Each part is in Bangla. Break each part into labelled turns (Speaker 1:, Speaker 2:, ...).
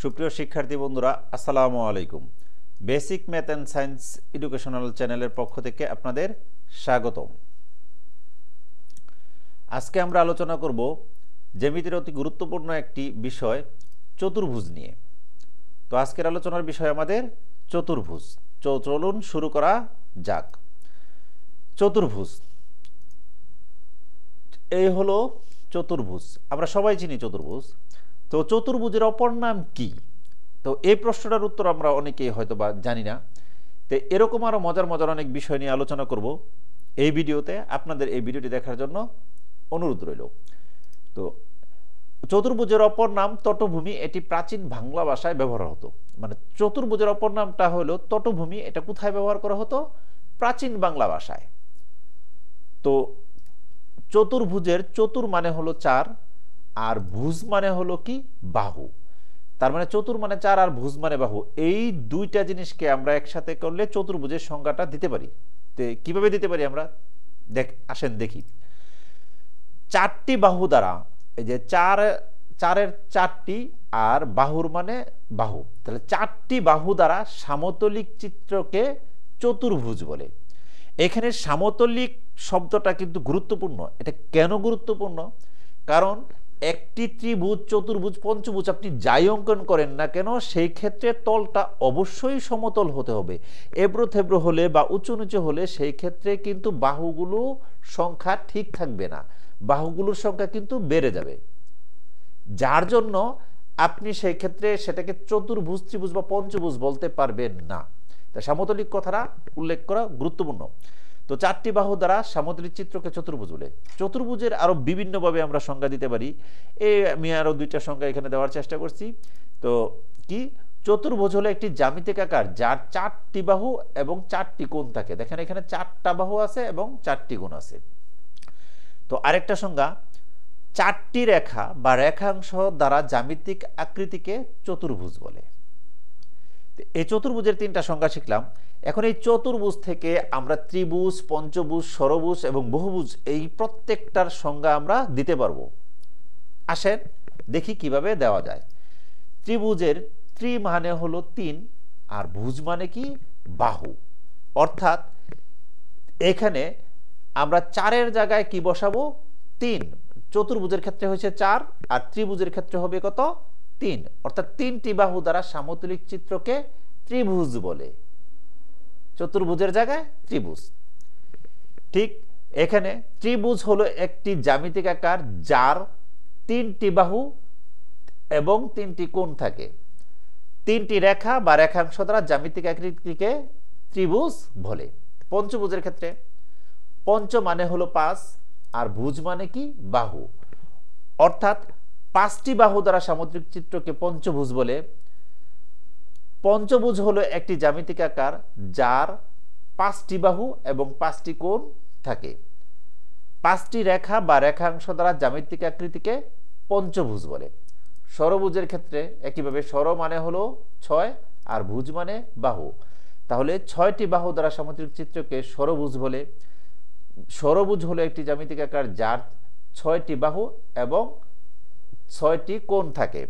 Speaker 1: সুপ্রিয় শিক্ষার্থী বন্ধুরা, আসসালামু আলাইকুম। Basic math and science educational চ্যানেলের পক্ষ থেকে আপনাদের স্বাগতম। আজকে আমরা আলোচনা করব জ্যামিতির অতি গুরুত্বপূর্ণ একটি বিষয় চতুর্ভুজ নিয়ে। তো আজকের আলোচনার বিষয় আমাদের চতুর্ভুজ। চলুন শুরু করা যাক। চতুর্ভুজ এই হলো চতুর্ভুজ, আমরা সবাই চিনি চতুর্ভুজ। তো চতুর্ভুজের অপর নাম কি? তো এই প্রশ্নটার উত্তর আমরা অনেকেই হয়তো বা জানি না। তো এরকম আরও মজার মজার অনেক বিষয় নিয়ে আলোচনা করব এই ভিডিওতে। আপনাদের এই ভিডিওটি দেখার জন্য অনুরোধ রইল। তো চতুর্ভুজের অপর নাম তটভূমি, এটি প্রাচীন বাংলা ভাষায় ব্যবহার হতো। মানে চতুর্ভুজের অপর নামটা হলো তটভূমি। এটা কোথায় ব্যবহার করা হতো? প্রাচীন বাংলা ভাষায়। তো চতুর্ভুজের চতুর মানে হলো চার, আর ভুজ মানে হলো কি? বাহু। তার মানে চতুর মানে চার আর ভুজ মানে বাহু। এই দুইটা জিনিসকে আমরা একসাথে করলে চতুর্ভুজের সংজ্ঞাটা দিতে পারি। তো কিভাবে দিতে পারি আমরা? আসেন দেখি। চারটি বাহু দ্বারা, এই যে চারের চারটি আর বাহুর মানে বাহু, তাহলে চারটি বাহু দ্বারা সমতলিক চিত্রকে চতুর্ভুজ বলে। এখানে সমতলিক শব্দটা কিন্তু গুরুত্বপূর্ণ। এটা কেন গুরুত্বপূর্ণ? কারণ একটি ত্রিভুজ, চতুর্ভুজ, পঞ্চভুজ আপনি যাই অঙ্কন করেন না কেন, সেই ক্ষেত্রে তলটা অবশ্যই সমতল হতে হবে। এবড়ো থেবড়ো হলে বা উঁচু নিচু হলে সেই ক্ষেত্রে কিন্তু বাহুগুলো সংখ্যা ঠিক থাকবে না, বাহুগুলোর সংখ্যা কিন্তু বেড়ে যাবে। যার জন্য আপনি সেই ক্ষেত্রে সেটাকে চতুর্ভুজ, ত্রিভুজ বা পঞ্চভুজ বলতে পারবেন না। তা সমতলিক কথাটা উল্লেখ করা গুরুত্বপূর্ণ। তো চারটি বাহু দ্বারা সমতলিক চিত্রকে চতুর্ভুজ বলে। চতুর্ভুজের আরো বিভিন্নভাবে আমরা সংজ্ঞা দিতে পারি। আমি আরো দুইটা সংজ্ঞা এখানে দেওয়ার চেষ্টা করছি। তো কি? চতুর্ভুজ হলো একটি জ্যামিতিক আকার যার চারটি বাহু এবং চারটি কোণ থাকে। দেখেন এখানে চারটা বাহু আছে এবং চারটি কোণ আছে। তো আরেকটা সংজ্ঞা, চারটি রেখা বা রেখাংশ দ্বারা জ্যামিতিক আকৃতিকে চতুর্ভুজ বলে। এই চতুর্ভুজের তিনটা সংজ্ঞা শিখলাম। এখন এই চতুর্ভুজ থেকে আমরা ত্রিভুজ, পঞ্চভুজ, ষড়ভুজ এবং বহুভুজ এই প্রত্যেকটার সংজ্ঞা আমরা দিতে পারবো। আসেন দেখি কিভাবে দেওয়া যায়। ত্রিভুজের ত্রি মানে হলো তিন, আর ভুজ মানে কি? বাহু। অর্থাৎ এখানে আমরা চারের জায়গায় কি বসাবো? তিন। চতুর্ভুজের ক্ষেত্রে হয়েছে চার, আর ত্রিভুজের ক্ষেত্রে হবে কত? তিন। অর্থাৎ তিনটি বাহু দ্বারা সমতলিক চিত্রকে ত্রিভুজ বলে। চতুর্ভুজের জায়গায় ত্রিভুজ। ঠিক এখানে ত্রিভুজ হলো একটি জ্যামিতিক আকার যার তিনটি বাহু এবং তিনটি কোণ থাকে। তিনটি রেখা বা রেখাংশ দ্বারা জ্যামিতিক আকৃতিকে ত্রিভুজ বলে। পঞ্চভুজের ক্ষেত্রে পঞ্চ মানে হলো পাঁচ, আর ভুজ মানে কি? বাহু। অর্থাৎ পাঁচটি বাহু দ্বারা সামুদ্রিক চিত্রকে পঞ্চভুজ বলে। পঞ্চভুজ হলো একটি জ্যামিতিক আকার যার পাঁচটি বাহু এবং পাঁচটি কোণ থাকে। পাঁচটি রেখা বা রেখাংশ দ্বারা জ্যামিতিক আকৃতিকে পঞ্চভুজ বলে। ষড়ভুজের ক্ষেত্রে একইভাবে ষড় মানে হলো ছয়, আর ভুজ মানে বাহু। তাহলে ছয়টি বাহু দ্বারা সামুদ্রিক চিত্রকে ষড়ভুজ বলে। ষড়ভুজ হলো একটি জ্যামিতিক আকার যার ছয়টি বাহু এবং ছয়টি কোণ থাকে।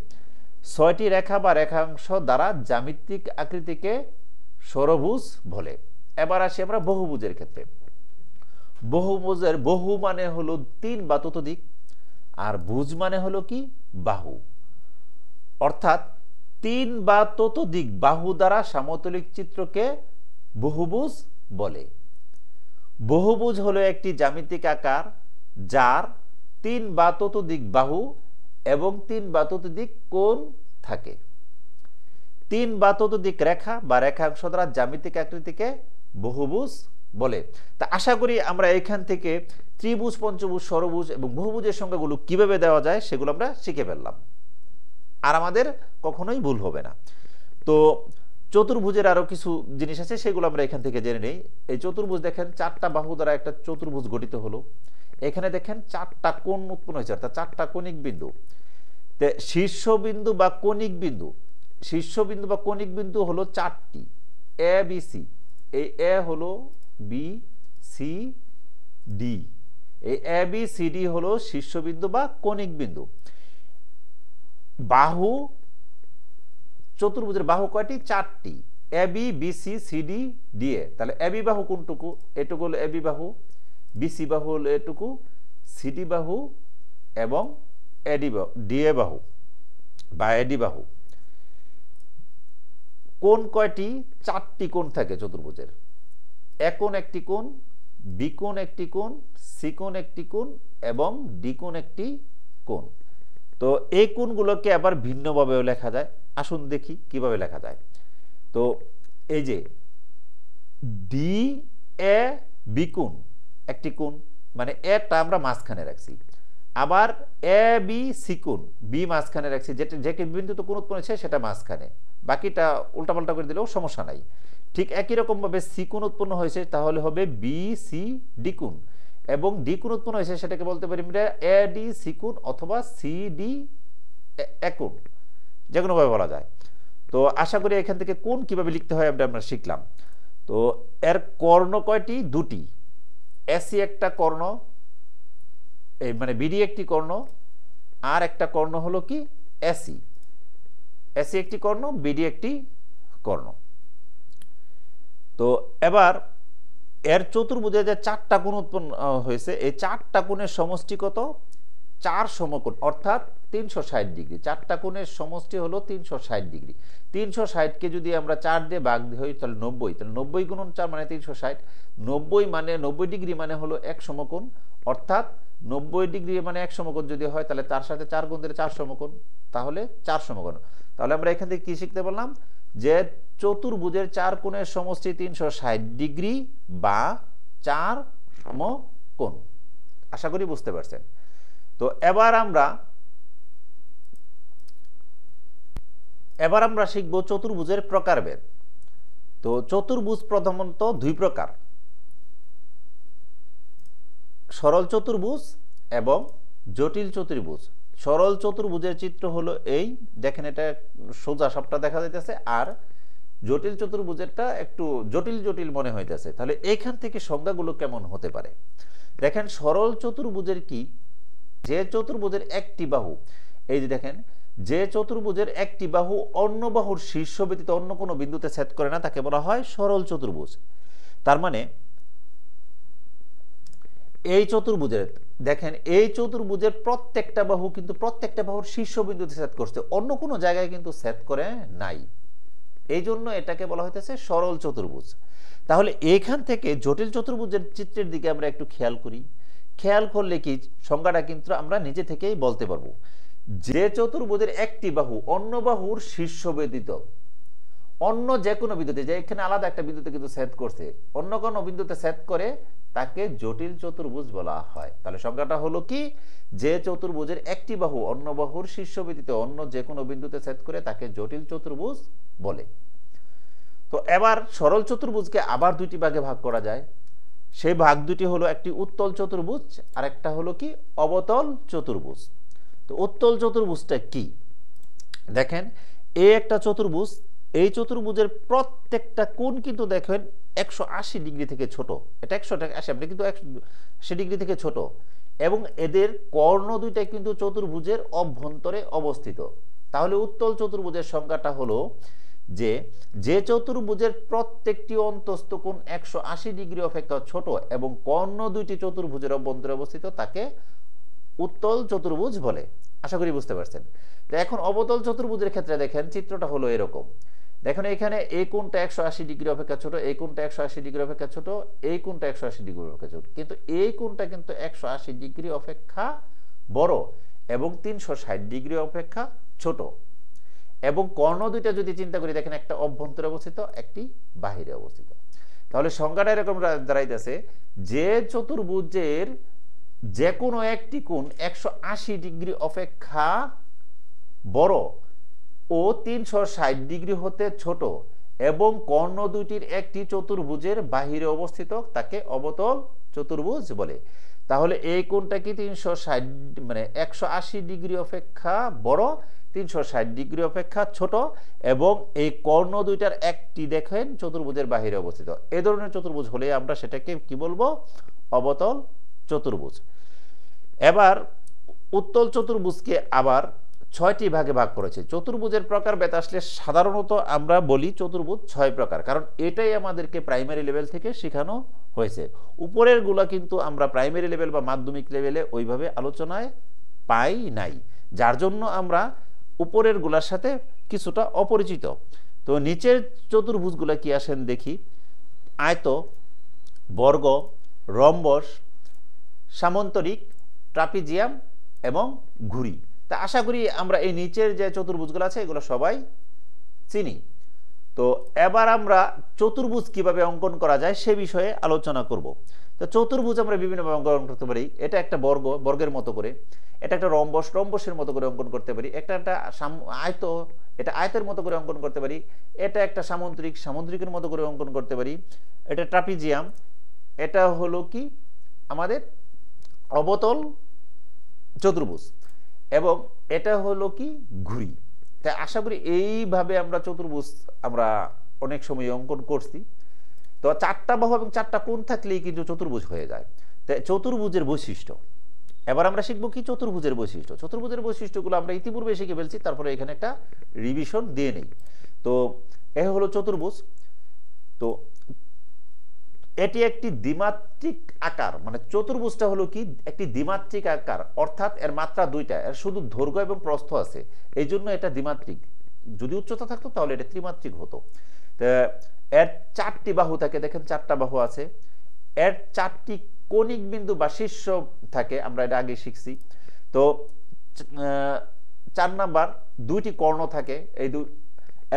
Speaker 1: ছয়টি রেখা বা রেখাংশ দ্বারা জ্যামিতিক আকৃতিকে ষড়ভুজ বলে। এবার আসি আমরা বহুভুজের ক্ষেত্রে। বহুভুজের বহু মানে হলো তিন বা ততোধিক, আর ভুজ মানে হলো কি? বাহু। অর্থাৎ তিন বা ততোধিক বাহু দ্বারা সমতলিক চিত্রকে বহুভুজ বলে। বহুভুজ হলো একটি জ্যামিতিক আকার যার তিন বা ততোধিক বাহু এবং তিন বা ততোধিক কোণ থাকে। তিন বা ততোধিক রেখা বা রেখাংশ দ্বারা জ্যামিতিক আকৃতিকে বহুভুজ বলে। তা আশা করি আমরা এখান থেকে ত্রিভুজ, পঞ্চভুজ, ষড়ভুজ এবং বহুভুজের সংখ্যাগুলো কিভাবে দেওয়া যায় সেগুলো আমরা শিখে ফেললাম, আর আমাদের কখনোই ভুল হবে না। তো চতুর্ভুজের আরো কিছু জিনিস আছে, সেগুলো আমরা এখান থেকে জেনে নেই। এই চতুর্ভুজ দেখেন চারটা বাহু দ্বারা একটা চতুর্ভুজ গঠিত হলো। এখানে দেখেন চারটা কোণ উৎপন্ন হয়েছে, অর্থাৎ চারটা কৌণিক বিন্দু। শীর্ষবিন্দু বা কৌণিক বিন্দু, শীর্ষবিন্দু বা কৌণিক বিন্দু হলো চারটি, এ বি সি। এই এ হলো বি সি ডি, এই এ বি সি ডি হলো শীর্ষবিন্দু বা কৌণিক বিন্দু। বাহু চতুর্ভুজের বাহু কয়টি? 4টি, এবি বিসি সিডি ডিএ। তাহলে এবি বাহু কোনটুকু? এটুকু হলো এবি বাহু, বিসি বাহু হলো এটুকু, সিডি বাহু এবং এডি বাহু, ডিএ বাহু বা এডি বাহু। কোণ কয়টি? 4টি কোণ থাকে চতুর্ভুজের। এ কোণ একটি কোণ, বি কোণ একটি কোণ, সি কোণ একটি কোণ এবং ডি কোণ একটি কোণ। তো এই কোণগুলোকে আবার ভিন্নভাবেও লেখা যায়। আসুন দেখি কিভাবে লেখা যায়। তো এই যে ডি এ বি কোণ একটি কোণ, মানে এটা আমরা মাঝখানে রাখছি। আবার এ বি সি কোণ, বি মাঝখানে রাখছি, যেটা যে বিন্দুতে কোণ উৎপন্ন হয়েছে সেটা মাঝখানে, বাকিটা উল্টাপাল্টা করে দিলেও সমস্যা নাই। ঠিক একই রকমভাবে সি কোণ উৎপন্ন হয়েছে, তাহলে হবে বি সি ডি কোণ, এবং ডি কোণ উৎপন্ন হয়েছে সেটাকে বলতে পারি আমরা এ ডি সি কোণ অথবা সি ডি এ কোণ, যে কোনোভাবে বলা যায়। তো আশা করি এখান থেকে কোণ কিভাবে লিখতে হয় আমরা শিখলাম। তো এর কর্ণ কয়টি? 2টি। এসি একটা কর্ণ, এই মানে বিডি একটি কর্ণ, আর একটা কর্ণ হলো কি এসি। এসি একটি কর্ণ, বিডি একটি কর্ণ। তো এবার এর চতুর্ভুজে যে 4টা কোণ উৎপন্ন হয়েছে, এই 4টা কোণের সমষ্টি কত? 4 সমকোণ, অর্থাৎ 360 ডিগ্রি। 4টা কোণের সমষ্টি হলো 360 ডিগ্রি। 360কে যদি আমরা 4 দিয়ে ভাগ হই তাহলে 90, তাহলে 90 গুণন 4 মানে 360। 90 মানে 90 ডিগ্রি মানে হলো 1 সমকোণ, অর্থাৎ 90 ডিগ্রি মানে 1 সমকোণ যদি হয় তাহলে তার সাথে 4 গুণ দিলে 4 সমকোণ, তাহলে 4 সমকোণ। তাহলে আমরা এখান থেকে কি শিখতে পারলাম? যে চতুর্ভুজের 4 কোণের সমষ্টি 360 ডিগ্রি বা 4 সমকোণ। আশা করি বুঝতে পারছেন। তো এবার আমরা শিখব চতুর্ভুজের প্রকারভেদ। তো চতুর্ভুজ প্রধানত 2 প্রকার, সরল চতুর্ভুজ এবং জটিল চতুর্ভুজ। সরল চতুর্ভুজের চিত্র হলো এই, দেখেন এটা সোজা সবটা দেখা যাইতেছে, আর জটিল চতুর্ভুজেরটা একটু জটিল জটিল মনে হইতেছে। তাহলে এইখান থেকে সংজ্ঞাগুলো কেমন হতে পারে দেখেন। সরল চতুর্ভুজের কি? যে চতুর্ভুজের একটি বাহু, এই যে দেখেন, যে চতুর্ভুজের একটি বাহু অন্য বাহুর শীর্ষ ব্যতীত অন্য কোনো বিন্দুতে ছেদ করে না তাকে বলা হয় সরল চতুর্ভুজ। তার মানে এই চতুর্ভুজের দেখেন, এই চতুর্ভুজের প্রত্যেকটা বাহু কিন্তু প্রত্যেকটা বাহুর শীর্ষ বিন্দুতে ছেদ করছে, অন্য কোনো জায়গায় কিন্তু ছেদ করে নাই। এই জন্য এটাকে বলা হইতেছে সরল চতুর্ভুজ। তাহলে এখান থেকে জটিল চতুর্ভুজের চিত্রের দিকে আমরা একটু খেয়াল করি। খেয়াল করলে কি সংজ্ঞাটা কিন্তু আমরা নিজে থেকেই বলতে পারবো। যে চতুর্ভুজের একটি বাহু অন্য বাহুর শীর্ষ ব্যতীত অন্য যে কোনো বিন্দুতে, যে এখানে আলাদা একটা বিন্দুতে কিন্তু ছেদ করছে, অন্য কোনো বিন্দুতে ছেদ করে তাকে জটিল চতুর্ভুজ বলা হয়। তাহলে সংজ্ঞাটা হলো কি? যে চতুর্ভুজের একটি বাহু অন্য বাহুর শীর্ষ ব্যতীত অন্য যে কোনো বিন্দুতে ছেদ করে তাকে জটিল চতুর্ভুজ বলে। তো এবার সরল চতুর্ভুজকে আবার 2টি ভাগে ভাগ করা যায়। সেই ভাগ 2টি হলো, একটি উত্তল চতুর্ভুজ আর একটা হলো কি অবতল চতুর্ভুজ। তো উত্তল চতুর্ভুজটা কি? দেখেন, এই একটা চতুর্ভুজ, এই চতুর্ভুজের প্রত্যেকটা কোণ কিন্তু দেখেন 180 ডিগ্রি থেকে ছোট। এটা 180, আপনি কিন্তু 180 ডিগ্রি থেকে ছোট, এবং এদের কর্ণ দুইটাই কিন্তু চতুর্ভুজের অভ্যন্তরে অবস্থিত। তাহলে উত্তল চতুর্ভুজের সংজ্ঞাটা হলো যে যে চতুর্ভুজের প্রত্যেকটি অন্তস্থ কোণ 180 ডিগ্রি অপেক্ষা ছোট এবং কর্ণ দুইটি চতুর্ভুজের অভ্যন্তরে অবস্থিত তাকে উত্তল চতুর্ভুজ বলে। আশা করি বুঝতে পারছেন। তো এখন অবতল চতুর্ভুজের ক্ষেত্রে দেখেন চিত্রটা হলো এরকম। দেখেন এখানে এই কোণটা 180 ডিগ্রি অপেক্ষা ছোট, এই কোণটা 180 ডিগ্রি অপেক্ষা ছোট, এই কোণটা 180 ডিগ্রি অপেক্ষা ছোট, কিন্তু এই কোণটা কিন্তু 180 ডিগ্রি অপেক্ষা বড় এবং 360 ডিগ্রি অপেক্ষা ছোট। এবং কর্ণ দুইটা যদি চিন্তা করি, দেখেন একটা অভ্যন্তরে অবস্থিত, একটি বাহিরে অবস্থিত। তাহলে সংজ্ঞাটা এরকম দাঁড়াইতেছে, যে চতুর্ভুজের যে কোনো একটি কোণ 180 ডিগ্রি অপেক্ষা বড় ও 360 ডিগ্রি হতে ছোট এবং কর্ণ দুইটির একটি চতুর্ভুজের বাহিরে অবস্থিত তাকে অবতল চতুর্ভুজ বলে। তাহলে এই কোণটা কি 360 মানে 180 ডিগ্রি অপেক্ষা বড়, 360 ডিগ্রি অপেক্ষা ছোট, এবং এই কর্ণ দুইটার একটি দেখেন চতুর্ভুজের বাহিরে অবস্থিত। এই ধরনের চতুর্ভুজ হলে আমরা সেটাকে কি বলবো? অবতল চতুর্ভুজ। এবার উত্তল চতুর্ভুজকে আবার 6টি ভাগে ভাগ করেছে। চতুর্ভুজের প্রকারভেদ আসলে সাধারণত আমরা বলি চতুর্ভুজ 6 প্রকার, কারণ এটাই আমাদেরকে প্রাইমারি লেভেল থেকে শেখানো হয়েছে। উপরের গুলা কিন্তু আমরা প্রাইমারি লেভেল বা মাধ্যমিক লেভেলে ওইভাবে আলোচনায় পাই নাই, যার জন্য আমরা উপরের গুলার সাথে কিছুটা অপরিচিত। তো নিচের চতুর্ভুজগুলা কি আসেন দেখি। আয়ত, বর্গ, রম্বস, সামন্তরিক, ট্রাপিজিয়াম এবং ঘুড়ি। তা আশা করি আমরা এই নিচের যে চতুর্ভুজগুলো আছে এগুলো সবাই চিনি। তো এবার আমরা চতুর্ভুজ কিভাবে অঙ্কন করা যায় সে বিষয়ে আলোচনা করব। তো চতুর্ভুজ আমরা বিভিন্নভাবে অঙ্কন করতে পারি। এটা একটা বর্গ, বর্গের মতো করে। এটা একটা রম্বস, রম্বসের মতো করে অঙ্কন করতে পারি। একটা আয়ত, এটা আয়তের মতো করে অঙ্কন করতে পারি। এটা একটা সামুদ্রিক, সামুদ্রিকের মতো করে অঙ্কন করতে পারি। এটা ট্রাপিজিয়াম, এটা হলো কি আমাদের অবতল চতুর্ভুজ, এবং এটা হলো কি ঘুড়ি। তাই আশা করি এইভাবে আমরা চতুর্ভুজ আমরা অনেক সময় অঙ্কন করছি। তো 4টা বাহু এবং 4টা কোণ থাকলেই কিন্তু চতুর্ভুজ হয়ে যায়। তাই চতুর্ভুজের বৈশিষ্ট্য এবার আমরা শিখবো কি চতুর্ভুজের বৈশিষ্ট্য। চতুর্ভুজের বৈশিষ্ট্যগুলো আমরা ইতিপূর্বে শিখে ফেলছি, তারপরে এখানে একটা রিভিশন দিয়ে নেই। তো এ হলো চতুর্ভুজ। তো এটি একটি দ্বিমাত্রিক আকার, মানে চতুর্ভুজটা হলো কি একটি দ্বিমাত্রিক আকার, অর্থাৎ এর মাত্রা 2টা, এর শুধু দৈর্ঘ্য এবং প্রস্থ আছে, এই জন্য এটা দ্বিমাত্রিক। যদি উচ্চতা থাকতো তাহলে এটা ত্রিমাত্রিক হতো। তো এর 4টি বাহু থাকে, দেখেন 4টা বাহু আছে। এর 4টি কৌণিক বিন্দু বা শীর্ষ থাকে, আমরা এটা আগে শিখছি। তো 4 নাম্বার 2টি কর্ণ থাকে,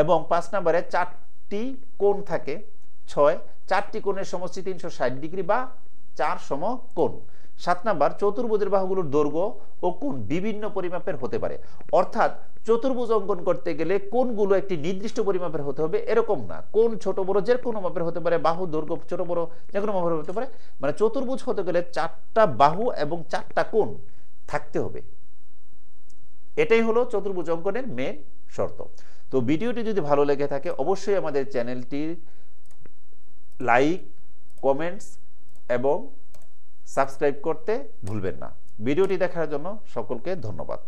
Speaker 1: এবং 5 নম্বরে 4টি কোণ থাকে, 6। 4টি কোণের সমষ্টি 360 ডিগ্রি বা 4 সমকোণ। 7 নাম্বার চতুর্ভুজের বাহুগুলোর দৈর্ঘ্য ও কোণ বিভিন্ন পরিমাপের হতে পারে। অর্থাৎ চতুর্ভুজ অঙ্কন করতে গেলে কোণগুলো একটি নির্দিষ্ট পরিমাপের হতে হবে এরকম না। কোণ ছোট বড় যে কোনো মাপের হতে পারে, বাহু দৈর্ঘ্য ছোট বড় যে কোনো মাপের হতে পারে। মানে চতুর্ভুজ হতে গেলে 4টা বাহু এবং 4টা কোণ থাকতে হবে। এটাই হলো চতুর্ভুজ অঙ্কনের মেন শর্ত। তো ভিডিওটি যদি ভালো লেগে থাকে অবশ্যই আমাদের চ্যানেলটি লাইক, কমেন্টস এবং সাবস্ক্রাইব করতে ভুলবেন না। ভিডিওটি দেখার জন্য সকলকে ধন্যবাদ।